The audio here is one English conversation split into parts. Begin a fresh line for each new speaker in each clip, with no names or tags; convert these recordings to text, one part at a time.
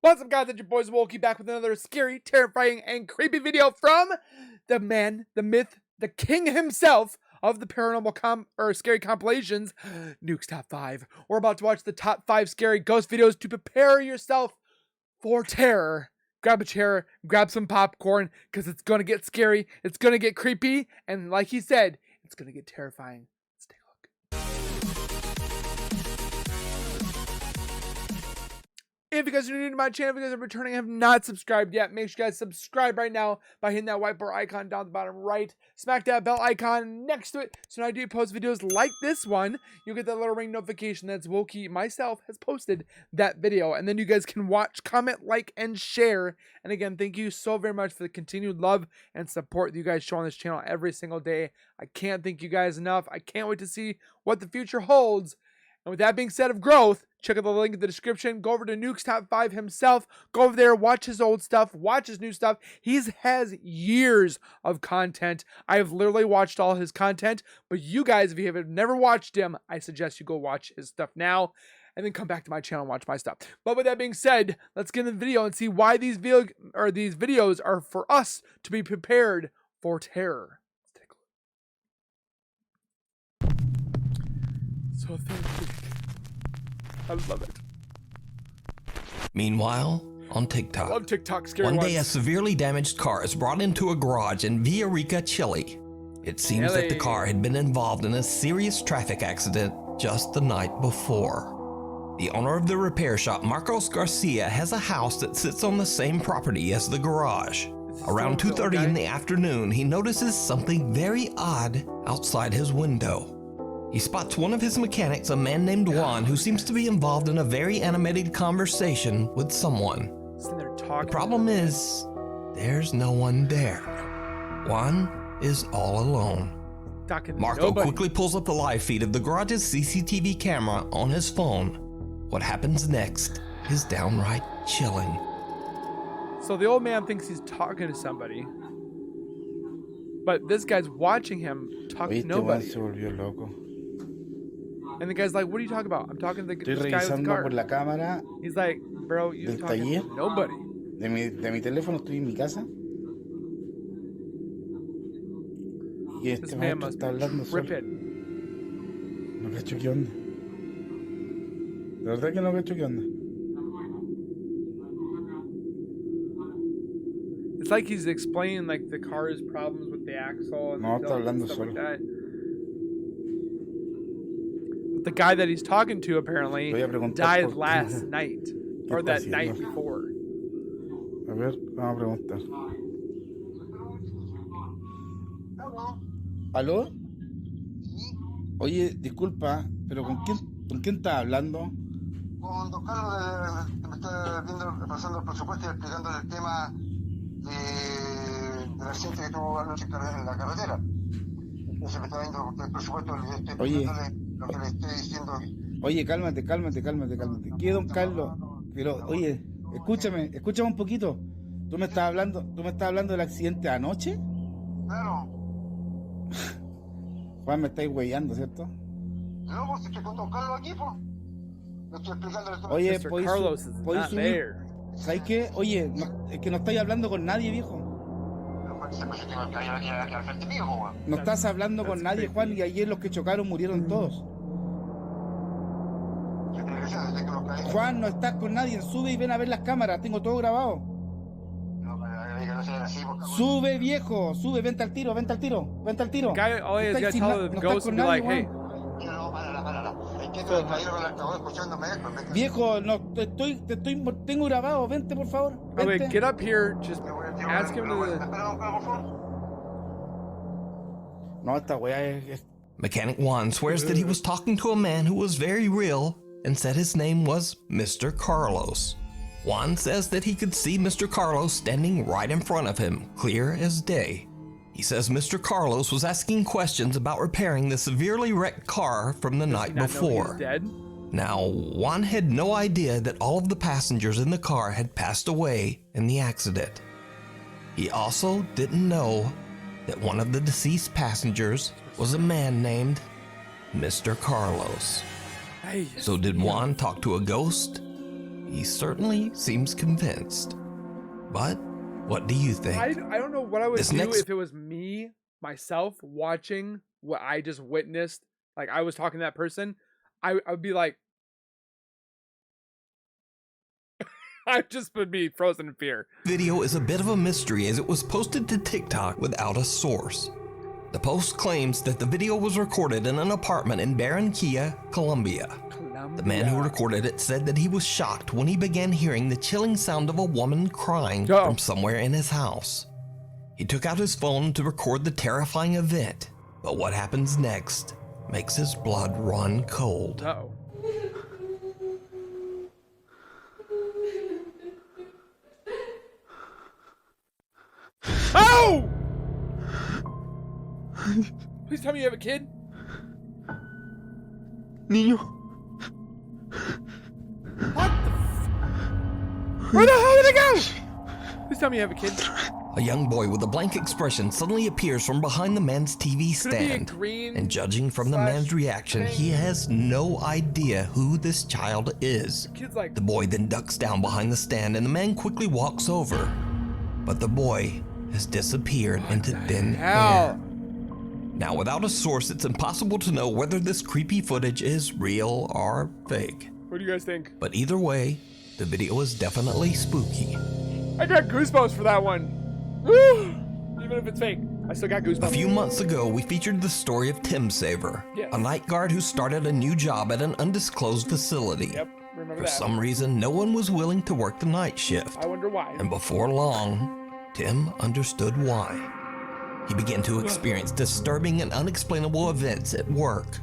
What's up, guys? It's your boy Zowoki back with another scary, terrifying, and creepy video from the man, the myth, the king himself of the paranormal scary compilations, Nuke's Top 5. We're about to watch the top 5 scary ghost videos to prepare yourself for terror. Grab a chair, grab some popcorn, because it's going to get scary, it's going to get creepy, and like he said, it's going to get terrifying. Let's take a look. If you guys are new to my channel, if you guys are returning and have not subscribed yet, make sure you guys subscribe right now by hitting that whiteboard icon down the bottom right. Smack that bell icon next to it so when I do post videos like this one, you'll get that little ring notification that Zowoki myself has posted that video. And then you guys can watch, comment, like, and share. And again, thank you so very much for the continued love and support that you guys show on this channel every single day. I can't thank you guys enough. I can't wait to see what the future holds. And with that being said of growth, check out the link in the description. Go over to Nuke's Top 5 himself. Go over there, watch his old stuff, watch his new stuff. He has years of content. I have literally watched all his content. But you guys, if you have never watched him, I suggest you go watch his stuff now. And then come back to my channel and watch my stuff. But with that being said, let's get in the video and see why these videos are for us to be prepared for terror. So therapeutic. I love it.
Meanwhile, on TikTok,
I love TikTok scary
one day
ones.
a severely damaged car is brought into a garage in Villarrica, Chile. It seems that the car had been involved in a serious traffic accident just the night before. The owner of the repair shop, Marcos Garcia, has a house that sits on the same property as the garage. Around 2:30 in the afternoon, he notices something very odd outside his window. He spots one of his mechanics, a man named Juan, who seems to be involved in a very animated conversation with someone. The problem is, there's no one there. Juan is all alone. Marco quickly pulls up the live feed of the garage's CCTV camera on his phone. What happens next is downright chilling.
So the old man thinks he's talking to somebody, but this guy's watching him talk to nobody. And the guy's like, what are you talking about? I'm talking to this guy with the car.
Por la cámara.
He's like, bro, you're talking to nobody.
De mi teléfono, estoy en mi casa. Y este
man must
está hablando solo.
rip it.
No cacho qué onda. De verdad que no cacho qué onda.
It's like he's explaining like the car's problems with the axle and
No, está hablando
stuff
solo.
like that. The guy that he's talking to apparently died last night, or that night before.
A ver, vamos a preguntar. ¿Aló? Oye, disculpa, pero ¿con quién estás hablando?
Con don Carlos, que me está pasando el presupuesto y explicando el tema del accidente que tuvo anoche en la carretera. Entonces me está viendo el presupuesto, le estoy explicándole lo que le estoy diciendo.
Oye, cálmate. ¿Qué, don Carlos? Pero, oye, escúchame un poquito. ¿Tú me estás hablando del accidente anoche?
Claro.
Juan, me estáis huellando, ¿cierto?
No, pues estoy con don Carlos aquí, pues. Le estoy explicándole todo.
Oye,
Mr. Carlos is not there.
¿Sabes qué? Oye, es que no estáis hablando con nadie, viejo. No estás hablando con nadie, Juan, y ayer los que chocaron murieron todos. Juan, no estás con nadie, sube y ven a ver las cámaras, tengo todo grabado. Sube, viejo, sube, vente al tiro.
Guy always got to tell the ghost and be like, hey.
Viejo, no, tengo grabado, vente por favor. Vente.
Okay, get up here, just ask him to...
No, esta weá es...
Mechanic Juan swears that he was talking to a man who was very real and said his name was Mr. Carlos. Juan says that he could see Mr. Carlos standing right in front of him, clear as day. He says Mr. Carlos was asking questions about repairing the severely wrecked car from the night before. Now, Juan had no idea that all of the passengers in the car had passed away in the accident. He also didn't know that one of the deceased passengers was a man named Mr. Carlos. So did Juan talk to a ghost? he certainly seems convinced. But what do you think?
I don't know what I would
This
do
next-
if it was me, myself, watching what I just witnessed. Like, I was talking to that person. I would be like, I just would be frozen in fear.
Video is a bit of a mystery as it was posted to TikTok without a source. The post claims that the video was recorded in an apartment in Barranquilla, Colombia. The man who recorded it said that he was shocked when he began hearing the chilling sound of a woman crying from somewhere in his house. He took out his phone to record the terrifying event, but what happens next makes his blood run cold.
Uh-oh. Oh! Please tell me you have a kid.
Niño.
What the Where the hell did it go? Please tell me you have a kid.
A young boy with a blank expression suddenly appears from behind the man's TV
Could it be a
stand.
green
And judging from the man's reaction, he has no idea who this child is.
kid's like,
The boy then ducks down behind the stand and the man quickly walks over. But the boy has disappeared into thin air.
hell.
Now, without a source, it's impossible to know whether this creepy footage is real or fake.
What do you guys think?
But either way, the video is definitely spooky.
I got goosebumps for that one. Woo! Even if it's fake, I still got goosebumps.
A few months ago, we featured the story of Tim Saver,
Yes.
a night guard who started a new job at an undisclosed facility.
Yep, remember
For
that.
some reason, no one was willing to work the night shift.
I wonder why.
And before long, Tim understood why. He began to experience disturbing and unexplainable events at work.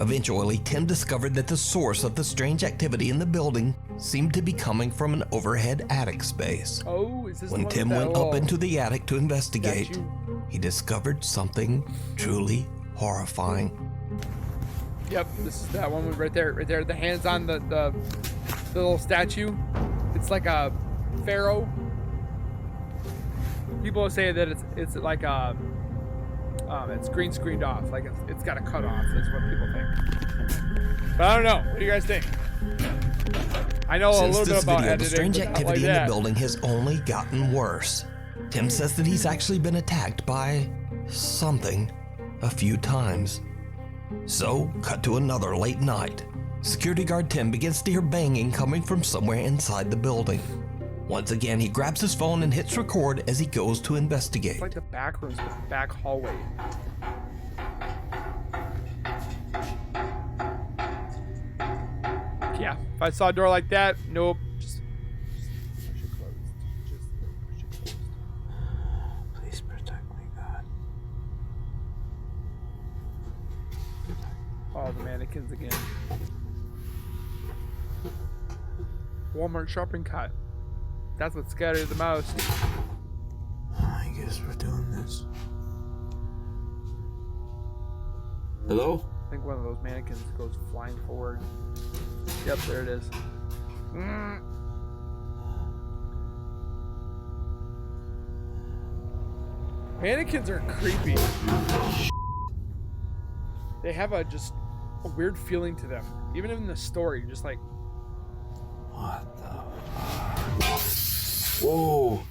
Eventually, Tim discovered that the source of the strange activity in the building seemed to be coming from an overhead attic space.
Oh, is this the
When
one
Tim
with that
went up
little
into the attic to investigate,
statue?
he discovered something truly horrifying.
Yep, this is that one right there, right there. The hands on the little statue. It's like a pharaoh. People say that it's like a it's green screened off, like it's got a cut off. That's what people think. But I don't know. What do you guys think? I know a
Since
little
this
bit about
video, the
editing,
strange
but not
activity
like
in the
that.
building has only gotten worse. Tim says that he's actually been attacked by something a few times. So, cut to another late night. Security guard Tim begins to hear banging coming from somewhere inside the building. Once again, he grabs his phone and hits record as he goes to investigate.
It's like the back rooms, the back hallway. Yeah, if I saw a door like that, nope. Just push it closed. Just push it closed.
Please protect me, God.
Oh, the mannequins again. Walmart shopping cart. That's what scared you the most.
I guess we're doing this. Hello?
I think one of those mannequins goes flying forward. Yep, there it is. Mannequins are creepy. They have just a weird feeling to them. Even in the story, you're just like,
What the fuck? Whoa.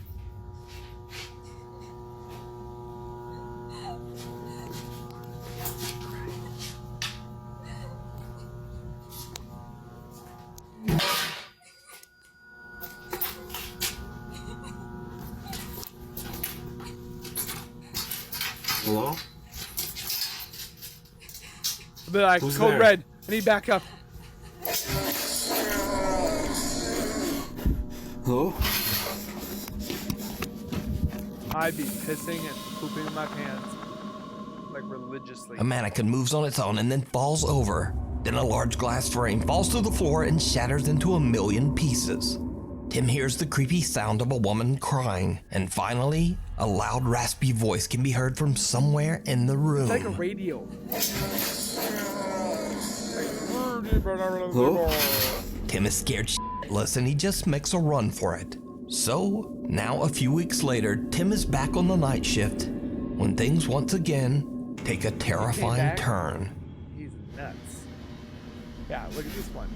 Hello?
I'll be like,
Who's
code
there?
red. I need backup.
Hello?
I'd be pissing and pooping in my pants. Like religiously.
A mannequin moves on its own and then falls over. Then a large glass frame falls to the floor and shatters into a million pieces. Tim hears the creepy sound of a woman crying, and finally, a loud raspy voice can be heard from somewhere in the room.
It's like a radio.
Hello?
Tim is scared shitless and he just makes a run for it. So, now a few weeks later, Tim is back on the night shift when things once again take a terrifying
back?
turn.
He's nuts. Yeah, look at this one.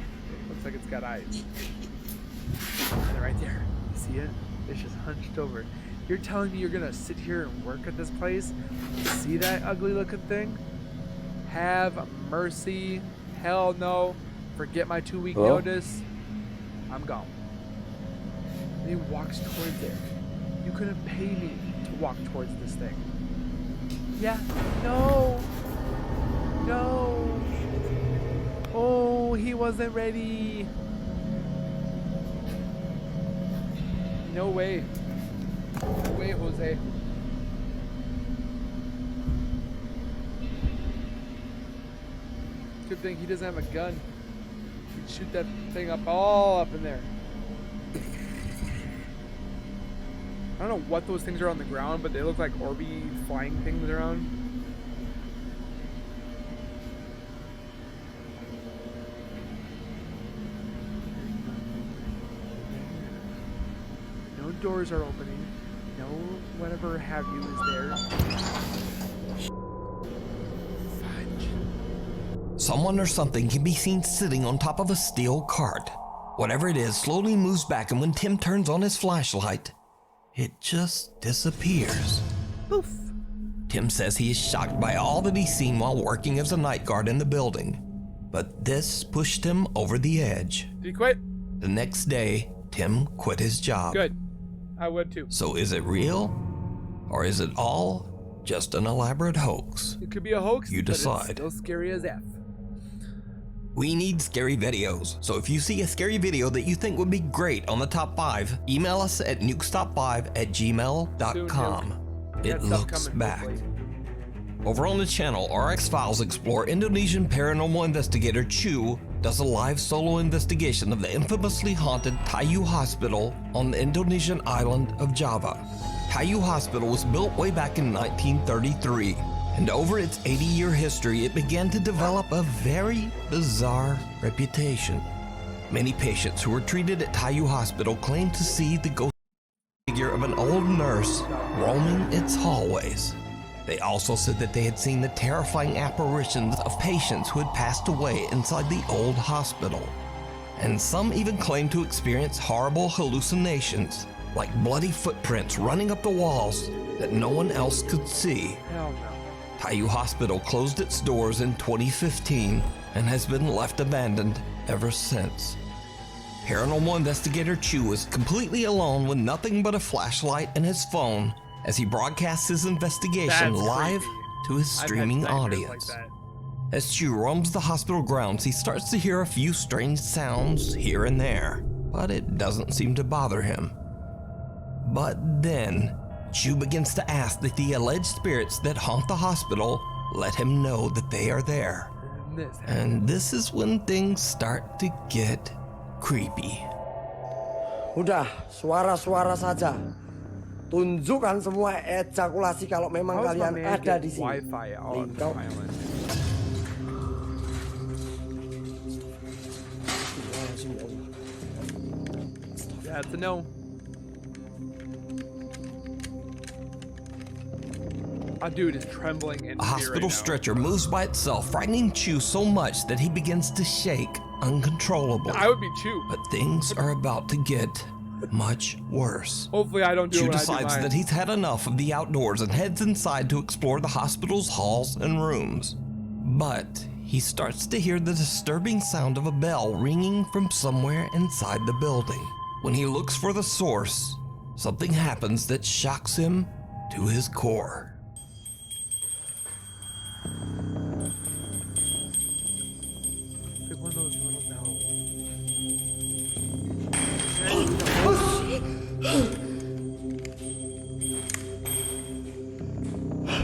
It looks like it's got eyes. And right there. See it? It's just hunched over. You're telling me you're gonna sit here and work at this place? See that ugly looking thing? Have mercy. Hell no. Forget my 2-week notice. I'm gone. And he walks towards it. You couldn't pay me to walk towards this thing. Yeah. No. No. Oh, he wasn't ready. No way. No way, Jose. Good thing he doesn't have a gun. He'd shoot that thing up all up in there. I don't know what those things are on the ground, but they look like orby flying things around. No doors are opening. No whatever have you is there. Fudge.
Someone or something can be seen sitting on top of a steel cart. Whatever it is slowly moves back, and when Tim turns on his flashlight, it just disappears.
Poof.
Tim says he is shocked by all that he's seen while working as a night guard in the building, but this pushed him over the edge.
Did he quit?
The next day, Tim quit his job.
Good. I would too.
So is it real? Or is it all just an elaborate hoax?
It could be a hoax.
You
but it's
decide.
still scary as F.
We need scary videos, so if you see a scary video that you think would be great on the top 5, email us at nukestop5@gmail.com. It looks back. Over on the channel, RX Files explore Indonesian paranormal investigator Chu does a live solo investigation of the infamously haunted Tayu Hospital on the Indonesian island of Java. Tayu Hospital was built way back in 1933. And over its 80-year history, it began to develop a very bizarre reputation. Many patients who were treated at Tayu Hospital claimed to see the ghost figure of an old nurse roaming its hallways. They also said that they had seen the terrifying apparitions of patients who had passed away inside the old hospital. And some even claimed to experience horrible hallucinations, like bloody footprints running up the walls that no one else could see.
Hell no.
Tayu Hospital closed its doors in 2015 and has been left abandoned ever since. Paranormal investigator Chu is completely alone with nothing but a flashlight and his phone as he broadcasts his investigation
That's
live
creepy.
to his
I've had
streaming
nightmares
audience.
like that.
As Chu roams the hospital grounds, he starts to hear a few strange sounds here and there, but it doesn't seem to bother him. But then, Chu begins to ask that the alleged spirits that haunt the hospital let him know that they are there. And this is when things start to get creepy.
Udah, suara-suara saja. Tunjukkan semua ejakulasi kalau memang
How is my
kalian
man
ada
get
di sini.
Wi-Fi all on the
Lingkau.
island? That's a no. A dude is trembling in
A
fear
hospital
right now.
stretcher moves by itself, frightening Chu so much that he begins to shake uncontrollably.
I would be Chew.
But things are about to get much worse.
Hopefully I don't do
Chu
what I do
decides
mine.
that he's had enough of the outdoors and heads inside to explore the hospital's halls and rooms. But he starts to hear the disturbing sound of a bell ringing from somewhere inside the building. When he looks for the source, something happens that shocks him to his core.
It's like one of those little bells.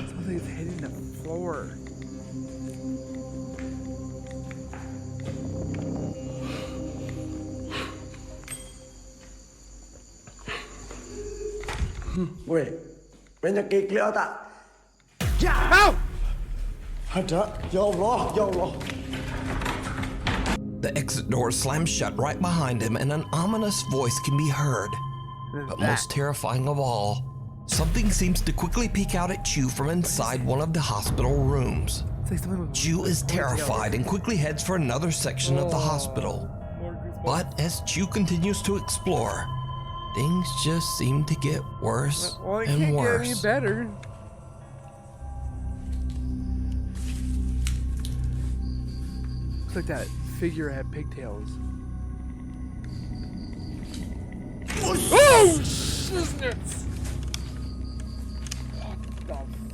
Something's hitting the floor.
Weh, banyak klik tak?
Ow!
Ada, ya Allah, ya Allah.
The exit door slams shut right behind him, and an ominous voice can be heard. But most terrifying of all, something seems to quickly peek out at Chu from inside one of the hospital rooms.
It's like someone with
Chu is
ponytail.
terrified and quickly heads for another section of the hospital.
More goosebumps.
But as Chu continues to explore, things just seem to get worse
Well, it
and
can't
worse.
get any better. Looks like that figure had pigtails. Oh, shiznits! What the?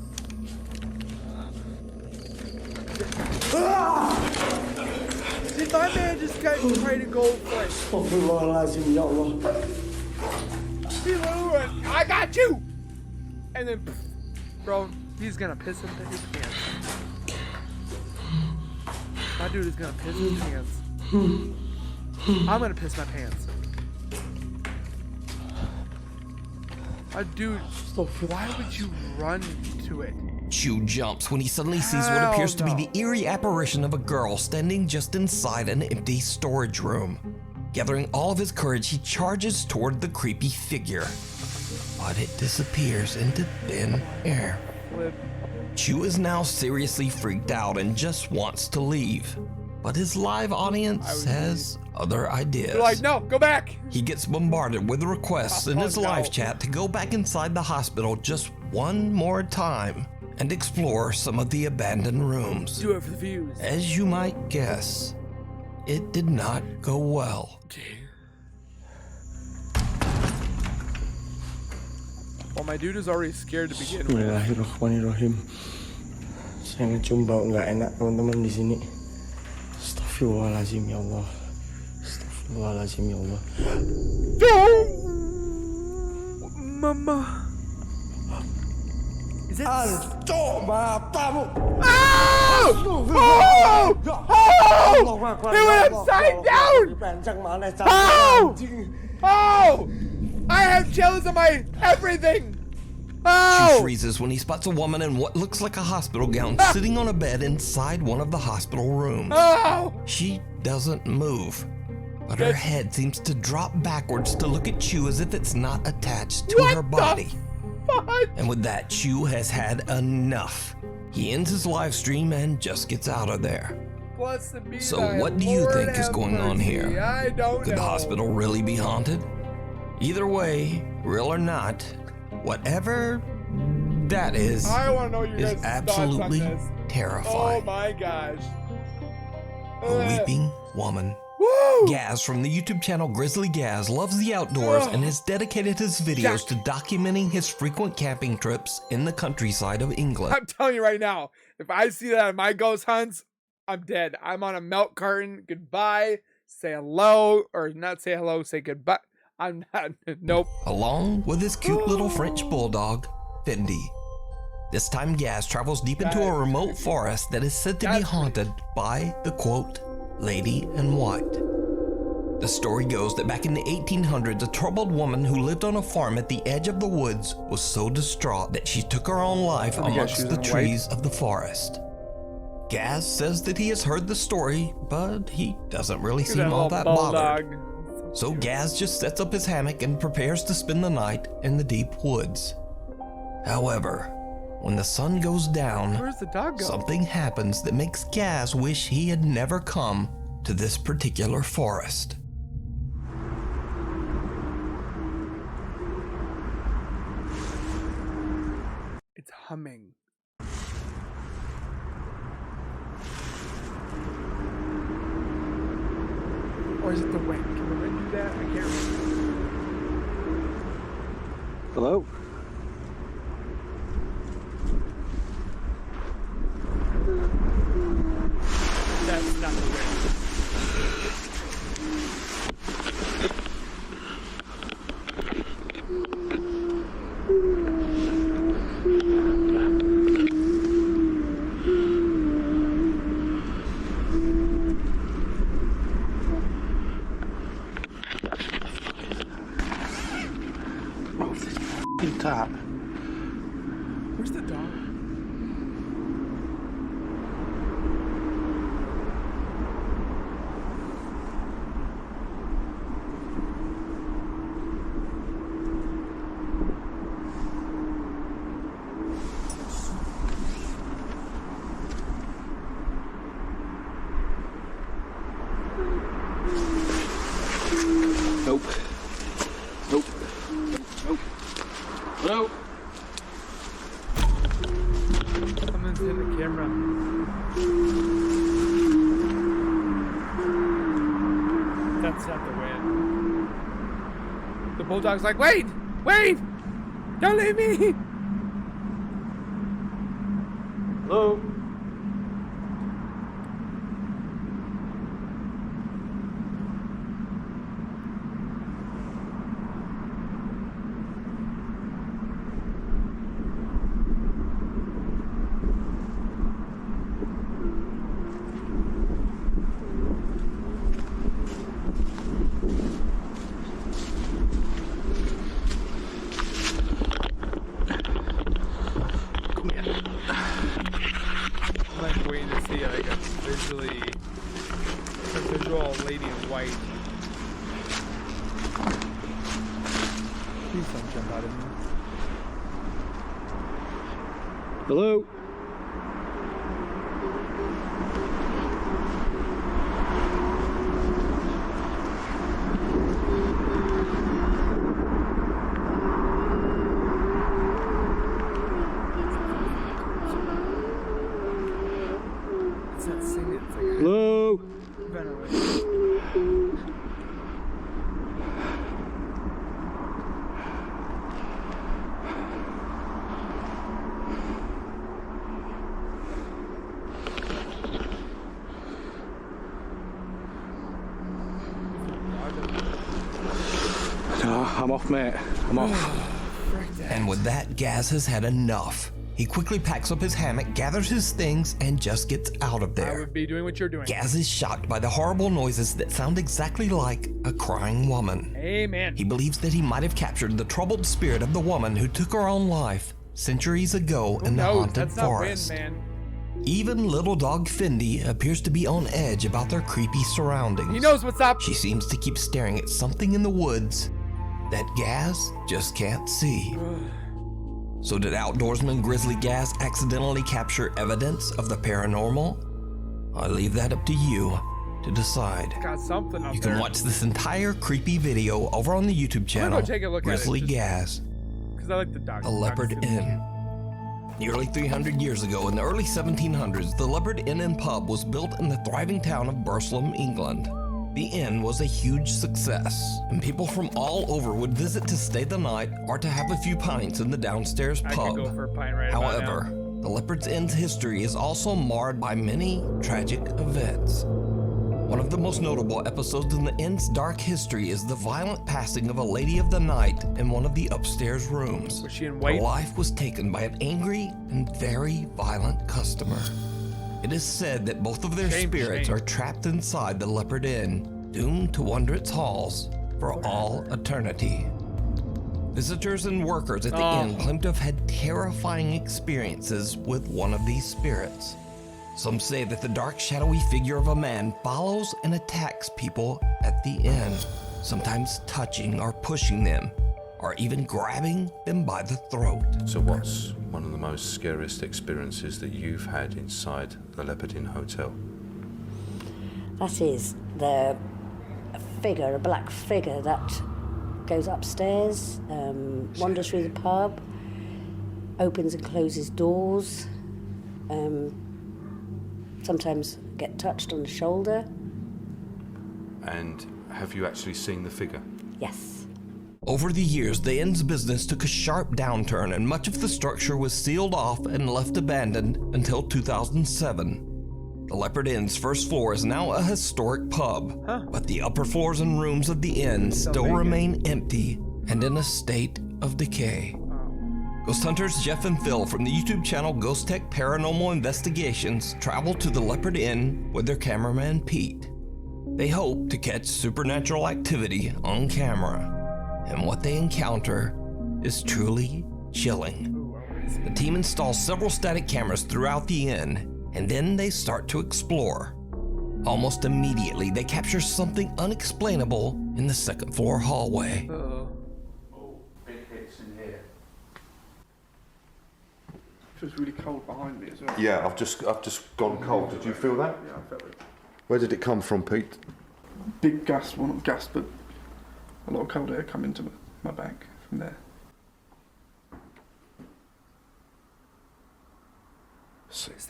Did my man just try to go for it?
Astagfirullahaladzim, ya Allah.
He literally went, I got you! And then, bro, he's gonna piss his pants. My dude is gonna piss his pants. I'm gonna piss my pants. Dude, why would you run to it?
Chu jumps when he suddenly sees what appears to be the eerie apparition of a girl standing just inside an empty storage room. Gathering all of his courage, he charges toward the creepy figure, but it disappears into thin air.
Flip.
Chu is now seriously freaked out and just wants to leave, but his live audience has other ideas.
They're like, no, go back!
He gets bombarded with requests in his
no.
live chat to go back inside the hospital just one more time and explore some of the abandoned rooms.
Do it for the views.
As you might guess, it did not go well.
Well, my dude is already scared to begin with.
Bismillahirrahmanirrahim. Saya ngecium bau nggak enak teman-teman di sini. Astagfirullahaladzim ya Allah. Astagfirullahaladzim ya Allah.
Mama. Is it?
Ancok matamu.
Oh! He went upside down! Oh! Oh! I have chills on my everything!
Chu
Oh!
freezes when he spots a woman in what looks like a hospital gown sitting on a bed inside one of the hospital rooms.
Oh!
She doesn't move, but her head seems to drop backwards to look at Chu as if it's not attached to
What
her
the
body.
Fuck!
And with that, Chu has had enough. He ends his live stream and just gets out of there.
Blessed be
So
thy
what do you
Lord,
think is
have
going on
mercy.
here?
I don't
Could
know.
the hospital really be haunted? Either way, real or not, whatever that is
I want to know your guys' thoughts on
absolutely
this. Oh
terrifying.
my gosh.
A weeping woman.
Woo!
Gaz from the YouTube channel Grizzly Gaz loves the outdoors and has dedicated his videos to documenting his frequent camping trips in the countryside of England.
I'm telling you right now, if I see that on my ghost hunts, I'm dead. I'm on a milk carton. Goodbye. Say hello, or not say hello, say goodbye. I'm not, nope.
Along with his cute little French bulldog, Fendi. This time Gaz travels deep into a remote forest that is said to be haunted by the quote, Lady in White. The story goes that back in the 1800s, a troubled woman who lived on a farm at the edge of the woods was so distraught that she took her own life amongst the trees of the forest. Gaz says that he has heard the story, but he doesn't really seem all that bothered. So Gaz just sets up his hammock and prepares to spend the night in the deep woods. However, when the sun goes down,
Where's the dog go?
something happens that makes Gaz wish he had never come to this particular forest.
It's humming. Or is it the wind? Can the wind do that? I can't remember.
Hello?
That's not the wind.
Top.
Where's the dog?
Hello?
Someone's hitting the camera. That's not the wind. The bulldog's like, wait! Wait! Don't leave me!
Hello?
I'm like waiting to see like a visual lady in white. Please don't jump out of me.
Hello?
It's not singing, it's like
Hello?
ventilation.
No, I'm off, mate. I'm off.
And with that, Gaz has had enough. He quickly packs up his hammock, gathers his things, and just gets out of
I
there.
would be doing what you're doing.
Gaz is shocked by the horrible noises that sound exactly like a crying woman.
Amen.
He believes that he might have captured the troubled spirit of the woman who took her own life centuries ago in the
No,
haunted
that's not
forest.
wind, man.
Even little dog Fendi appears to be on edge about their creepy surroundings.
He knows what's up.
She seems to keep staring at something in the woods that Gaz just can't see. So did outdoorsman Grizzly Gaz accidentally capture evidence of the paranormal? I leave that up to you to decide.
Got something up
You
there.
can watch this entire creepy video over on the YouTube channel,
go take a look at it,
Grizzly
just-
Gaz,
Because I like the dog.
the Leopard
dogs too.
Inn. Nearly 300 years ago, in the early 1700s, the Leopard Inn and Pub was built in the thriving town of Burslem, England. The inn was a huge success, and people from all over would visit to stay the night or to have a few pints in the downstairs
I
pub.
could go for a pint right about
However, the Leopard's Inn's history is also marred by many tragic events. One of the most notable episodes in the inn's dark history is the violent passing of a lady of the night in one of the upstairs rooms.
now. Was she in
Her
white?
life was taken by an angry and very violent customer. It is said that both of their
Shame,
spirits
shame.
are trapped inside the Leopard Inn, doomed to wander its halls for all eternity. Visitors and workers at the inn claim to have had terrifying experiences with one of these spirits. Some say that the dark, shadowy figure of a man follows and attacks people at the inn, sometimes touching or pushing them, or even grabbing them by the throat.
So what's one of the most scariest experiences that you've had inside the Leopard Inn Hotel?
That is the figure, a black figure that goes upstairs, wanders through the pub, opens and closes doors, sometimes get touched on the shoulder.
And have you actually seen the figure?
Yes.
Over the years, the inn's business took a sharp downturn and much of the structure was sealed off and left abandoned until 2007. The Leopard Inn's first floor is now a historic pub, but the upper floors and rooms of the inn still remain empty and in a state of decay. Ghost hunters Jeff and Phil from the YouTube channel Ghost Tech Paranormal Investigations travel to the Leopard Inn with their cameraman Pete. They hope to catch supernatural activity on camera, and what they encounter is truly chilling. The team installs several static cameras throughout the inn, and then they start to explore. Almost immediately, they capture something unexplainable in the second floor hallway.
Big hits in here.
Feels really cold behind me as well.
Yeah, I've just gone cold. Did you feel that?
Yeah, I felt it.
Where did it come from, Pete?
Big gas, well not gas, but a lot of cold air coming into my back from there.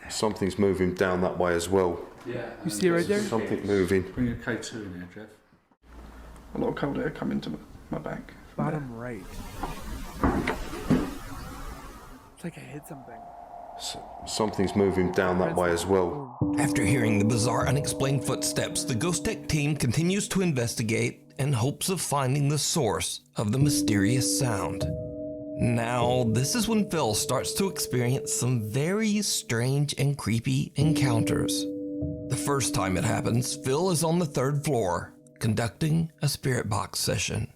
Something's moving down that way as well.
Yeah.
You see it right there?
Something moving.
Bring your K2 in here, Jeff.
A lot of cold air come into my back.
Bottom right. It's like I hit something.
Something's moving down that way as well.
After hearing the bizarre unexplained footsteps, the Ghost Tech team continues to investigate in hopes of finding the source of the mysterious sound. Now, this is when Phil starts to experience some very strange and creepy encounters. The first time it happens, Phil is on the 3rd floor, conducting a spirit box session.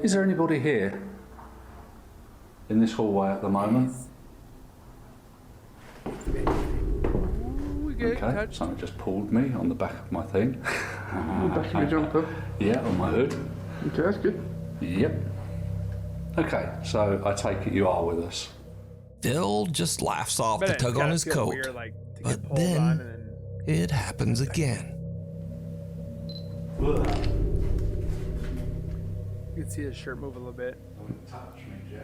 Is there anybody here in this hallway at the moment?
We get
Okay,
touched.
something just pulled me on the back of my thing.
On the back of your jumper.
Yeah, on my hood.
Okay, that's good.
Yep. Okay, so I take it you are with us.
Phil just laughs off
But
the
it's
tug
gotta
on his
feel
coat,
weird, like, to get
but
pulled on
then
and
it happens again.
you can see his shirt move a little bit.
Don't touch me, Jeff.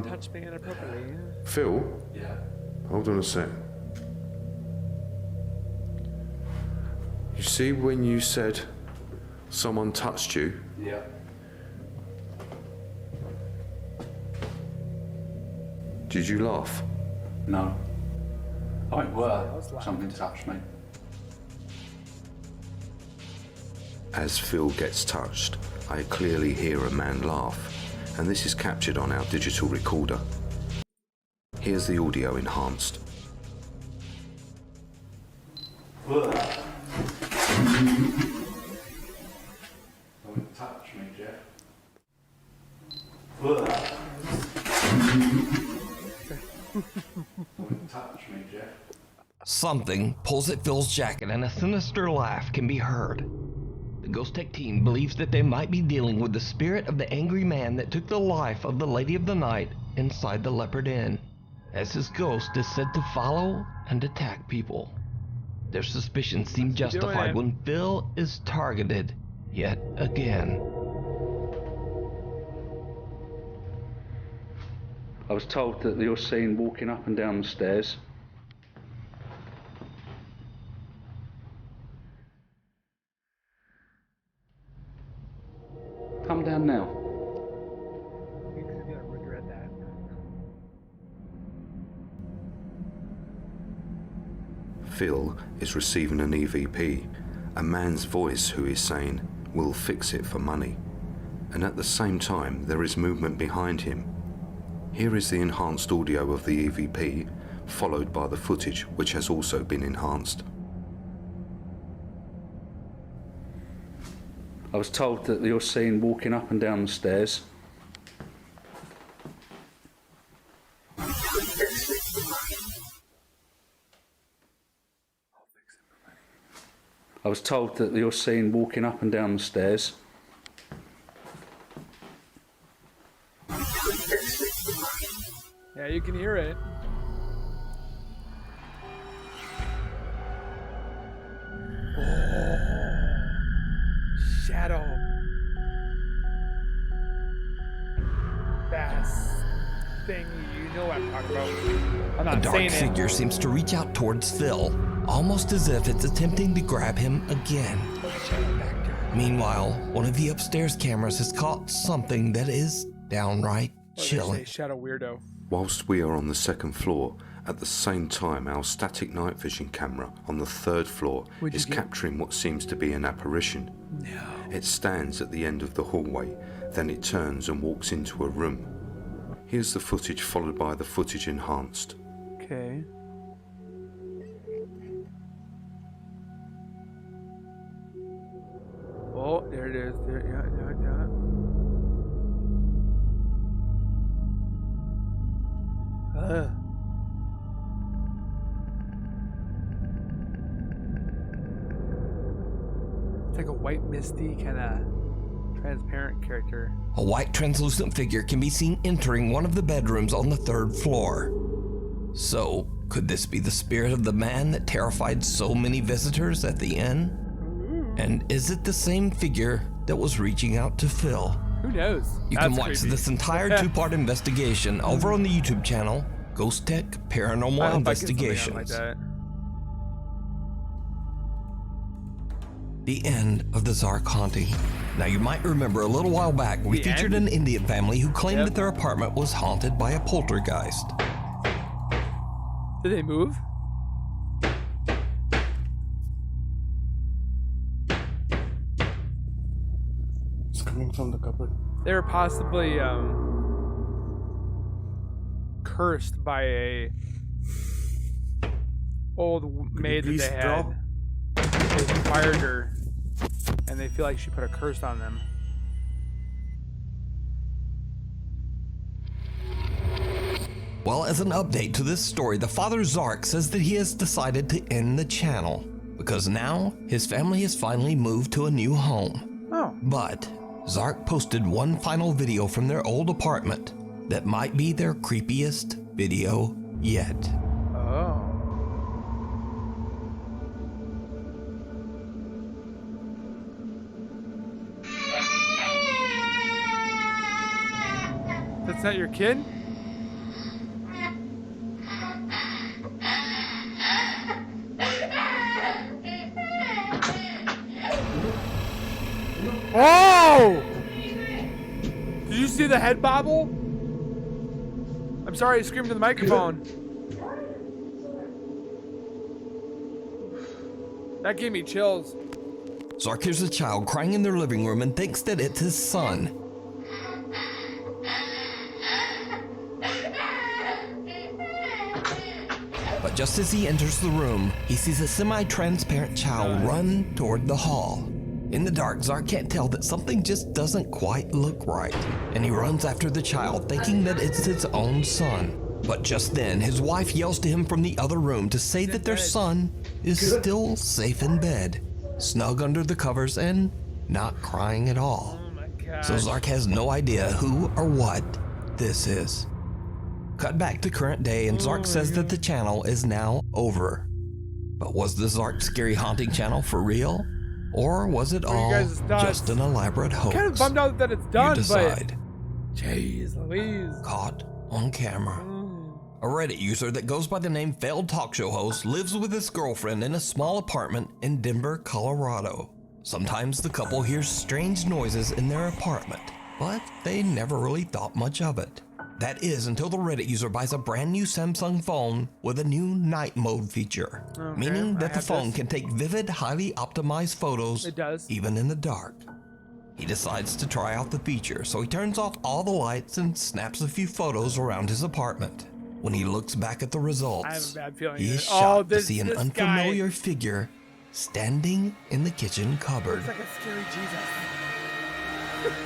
Touch me inappropriately.
Phil,
Yeah.
hold on a sec. You see when you said someone touched you?
Yeah.
Did you laugh?
No. Oh, it were. Something touched me.
As Phil gets touched, I clearly hear a man laugh, and this is captured on our digital recorder. Here's the audio enhanced.
Don't touch me, Jeff. Don't touch me, Jeff.
Something pulls at Phil's jacket and a sinister laugh can be heard. The Ghost Tech team believes that they might be dealing with the spirit of the angry man that took the life of the Lady of the Night inside the Leopard Inn, as his ghost is said to follow and attack people. Their suspicions seem justified when Phil is targeted yet again.
I was told that you're seen walking up and down the stairs. Come down now.
He's gonna regret that.
Phil is receiving an EVP, a man's voice who is saying, "We'll fix it for money." And at the same time, there is movement behind him. Here is the enhanced audio of the EVP, followed by the footage which has also been enhanced.
I was told that you're seen walking up and down the stairs. I was told that you're seen walking up and down the stairs.
Yeah, you can hear it. Shadow. Best thing, you know what I'm talking about. I'm
A
not
dark
saying
figure seems to reach out towards Phil, almost as if it's attempting to grab him again. Meanwhile, one of the upstairs cameras has caught something that is downright chilling.
Shadow weirdo.
Whilst we are on the 2nd floor, at the same time our static night vision camera on the 3rd floor is capturing what seems to be an apparition.
No.
It stands at the end of the hallway, then it turns and walks into a room. Here's the footage followed by the footage enhanced.
Okay. Oh, there it is. There, yeah. It's like a white, misty, kind of transparent character.
A white translucent figure can be seen entering one of the bedrooms on the 3rd floor. So, could this be the spirit of the man that terrified so many visitors at the inn? And is it the same figure that was reaching out to Phil?
Who knows?
You can watch this entire 2-part investigation over on the YouTube channel, Ghost Tech Paranormal Investigations. The end of the Tsar haunting. Now you might remember a little while back we featured an Indian family who claimed that their apartment was haunted by a poltergeist.
Did they move?
It's coming from the cupboard.
They were possibly cursed by a old maid that they had. They fired her, and they feel like she put a curse on them.
Well, as an update to this story, the father Zark says that he has decided to end the channel because now his family has finally moved to a new home.
Oh.
But Zark posted one final video from their old apartment that might be their creepiest video yet.
Oh. That's not your kid? Oh! Did you see the head bobble? I'm sorry, I screamed to the microphone. That gave me chills.
Zark hears a child crying in their living room and thinks that it's his son. But just as he enters the room, he sees a semi-transparent child run toward the hall. In the dark, Zark can't tell that something just doesn't quite look right, and he runs after the child, thinking that it's his own son. But just then, his wife yells to him from the other room to say that their son is still safe in bed, snug under the covers and not crying at all.
Oh my God.
So Zark has no idea who or what this is. Cut back to current day, and Zark says that the channel is now over. But was the Zark Scary Haunting channel for real? Or was it all just an elaborate hoax?
I'm kind of bummed out that it's done,
You decide.
but... Jeez Louise.
Caught on camera. A Reddit user that goes by the name Failed Talk Show Host lives with his girlfriend in a small apartment in Denver, Colorado. Sometimes the couple hears strange noises in their apartment, but they never really thought much of it. That is until the Reddit user buys a brand new Samsung phone with a new night mode feature, meaning that the phone can take vivid, highly optimized photos even in the dark. He decides to try out the feature, so he turns off all the lights and snaps a few photos around his apartment. When he looks back at the results,
I have a bad feeling.
he is shocked to see an unfamiliar figure standing in the kitchen cupboard.
It's like a scary Jesus.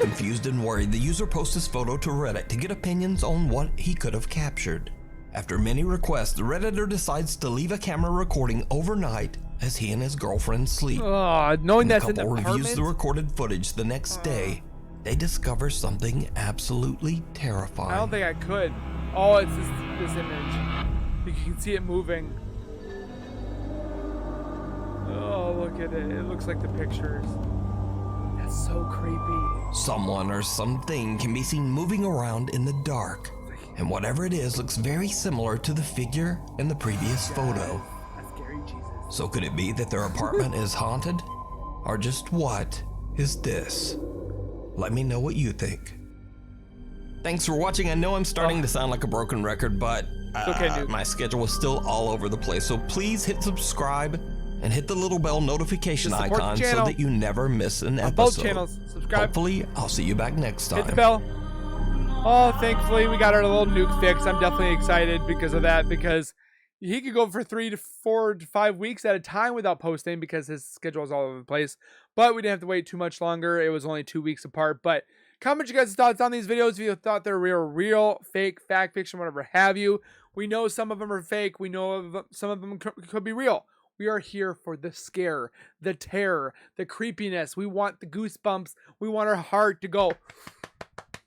Confused and worried, the user posts his photo to Reddit to get opinions on what he could have captured. After many requests, the Redditor decides to leave a camera recording overnight as he and his girlfriend sleep.
Knowing that's in the
couple
apartment?
reviews the recorded footage the next day. They discover something absolutely terrifying.
I don't think I could. Oh, it's this image. You can see it moving. Oh, look at it. It looks like the pictures. That's so creepy.
Someone or something can be seen moving around in the dark, and whatever it is looks very similar to the figure in the previous photo.
That's scary Jesus.
So could it be that their apartment is haunted? Or just what is this? Let me know what you think. Thanks for watching. I know I'm starting to sound like a broken record, but my schedule is still all over the place. So please hit subscribe and hit the little bell notification icon so that you never miss an episode.
Both channels. Subscribe.
Hopefully, I'll see you back next time.
Hit the bell. Oh, thankfully we got our little Nuke fix. I'm definitely excited because of that, because he could go for 3 to 4 to 5 weeks at a time without posting because his schedule is all over the place. But we didn't have to wait too much longer. It was only 2 weeks apart. But comment your guys' thoughts on these videos if you thought they're real, fake, fact, fiction, whatever have you. We know some of them are fake. We know some of them could be real. We are here for the scare, the terror, the creepiness. We want the goosebumps. We want our heart to go.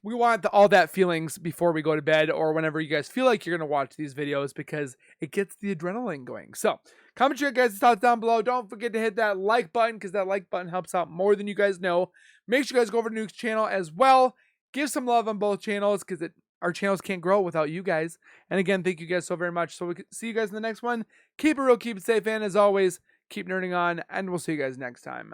We want all that feelings before we go to bed or whenever you guys feel like you're going to watch these videos, because it gets the adrenaline going. So Comment your guys' thoughts down below. Don't forget to hit that like button because that like button helps out more than you guys know. Make sure you guys go over to Nuke's channel as well. Give some love on both channels because our channels can't grow without you guys. And again, thank you guys so very much. So we can see you guys in the next one. Keep it real, keep it safe, and as always, keep nerding on, and we'll see you guys next time.